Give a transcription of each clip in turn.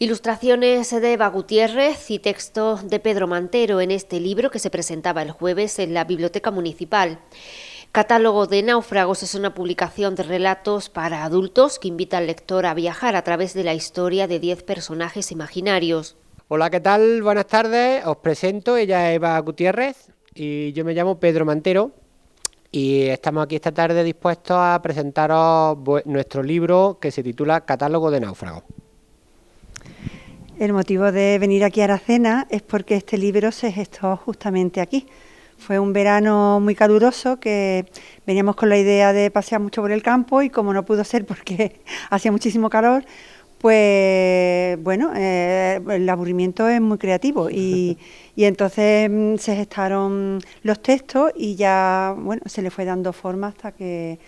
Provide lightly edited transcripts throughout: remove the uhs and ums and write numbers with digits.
Ilustraciones de Eva Gutiérrez y texto de Pedro Mantero en este libro que se presentaba el jueves en la Biblioteca Municipal. Catálogo de náufragos es una publicación de relatos para adultos que invita al lector a viajar a través de la historia de 10 personajes imaginarios. Hola, ¿qué tal? Buenas tardes, os presento, ella es Eva Gutiérrez y yo me llamo Pedro Mantero y estamos aquí esta tarde dispuestos a presentaros nuestro libro que se titula Catálogo de náufragos. El motivo de venir aquí a Aracena es porque este libro se gestó justamente aquí. Fue un verano muy caluroso que veníamos con la idea de pasear mucho por el campo y como no pudo ser porque hacía muchísimo calor, pues bueno, el aburrimiento es muy creativo y entonces se gestaron los textos y ya bueno se le fue dando forma hasta que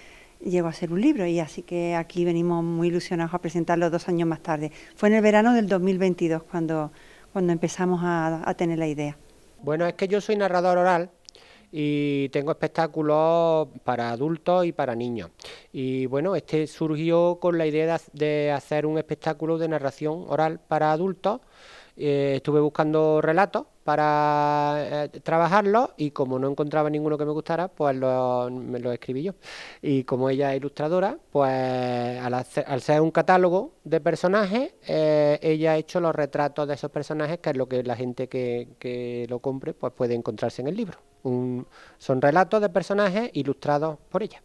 llegó a ser un libro y así que aquí venimos muy ilusionados a presentarlo 2 años más tarde. Fue en el verano del 2022 cuando empezamos a tener la idea. Bueno, es que yo soy narrador oral y tengo espectáculos para adultos y para niños. Y bueno, este surgió con la idea de hacer un espectáculo de narración oral para adultos. Estuve buscando relatos para trabajarlos y como no encontraba ninguno que me gustara, pues me lo escribí yo. Y como ella es ilustradora, pues al ser un catálogo de personajes, ella ha hecho los retratos de esos personajes, que es lo que la gente que lo compre pues puede encontrarse en el libro. Son relatos de personajes ilustrados por ella.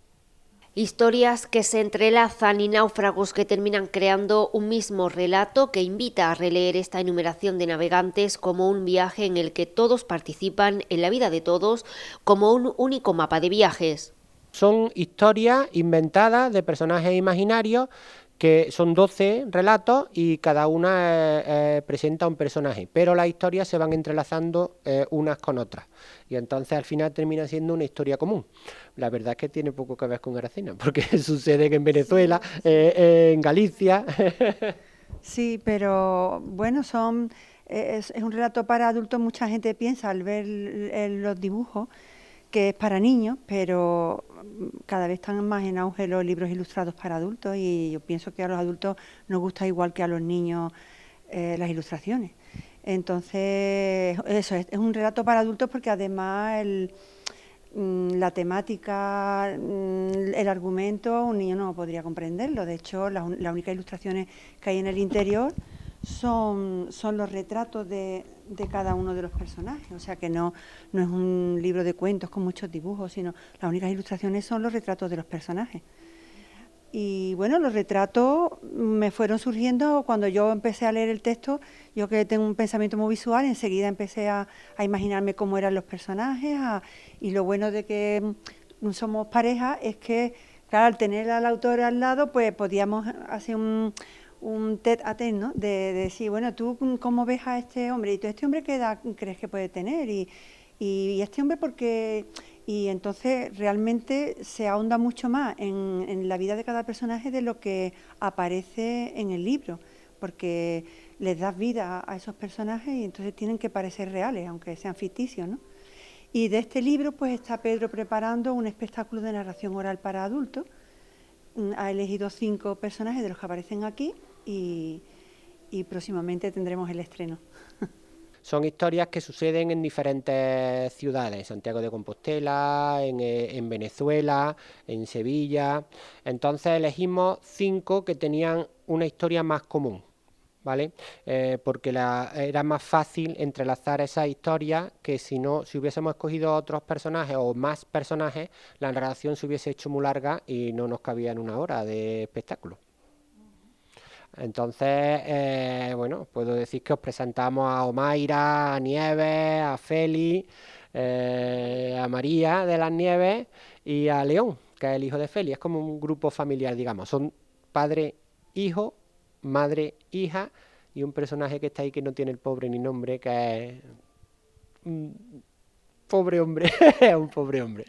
Historias que se entrelazan y náufragos que terminan creando un mismo relato que invita a releer esta enumeración de navegantes como un viaje en el que todos participan en la vida de todos como un único mapa de viajes. Son historias inventadas de personajes imaginarios que son 12 relatos y cada una presenta un personaje, pero las historias se van entrelazando unas con otras y entonces al final termina siendo una historia común. La verdad es que tiene poco que ver con Aracena, porque sucede en Venezuela, en Galicia. Sí, pero bueno, es un relato para adultos. Mucha gente piensa al ver los dibujos que es para niños, pero cada vez están más en auge los libros ilustrados para adultos y yo pienso que a los adultos nos gusta igual que a los niños las ilustraciones. Entonces, eso es un relato para adultos porque además la temática, el argumento, un niño no podría comprenderlo. De hecho, las únicas ilustraciones que hay en el interior son los retratos de cada uno de los personajes. O sea que no es un libro de cuentos con muchos dibujos, sino las únicas ilustraciones son los retratos de los personajes. Y bueno, los retratos me fueron surgiendo cuando yo empecé a leer el texto. Yo que tengo un pensamiento muy visual, enseguida empecé a imaginarme cómo eran los personajes. Y lo bueno de que somos pareja es que, claro, al tener al autor al lado, pues podíamos hacer un tete a tete, ¿no? De decir, bueno, ¿tú cómo ves a este hombre? ¿Y tú este hombre qué edad crees que puede tener? Y este hombre porque... Y entonces realmente se ahonda mucho más en la vida de cada personaje de lo que aparece en el libro, porque les das vida a esos personajes y entonces tienen que parecer reales, aunque sean ficticios, ¿no? Y de este libro pues está Pedro preparando un espectáculo de narración oral para adultos. Ha elegido 5 personajes de los que aparecen aquí y próximamente tendremos el estreno. Son historias que suceden en diferentes ciudades, Santiago de Compostela, en Venezuela, en Sevilla. Entonces elegimos 5 que tenían una historia más común, ¿vale? Porque era más fácil entrelazar esas historias que si hubiésemos escogido otros personajes o más personajes, la narración se hubiese hecho muy larga y no nos cabía en una hora de espectáculo. Entonces, bueno, puedo decir que os presentamos a Omaira, a Nieves, a Feli, a María de las Nieves y a León, que es el hijo de Feli. Es como un grupo familiar, digamos. Son padre, hijo, madre, hija y un personaje que está ahí que no tiene el pobre ni nombre, que es un pobre hombre, un pobre hombre.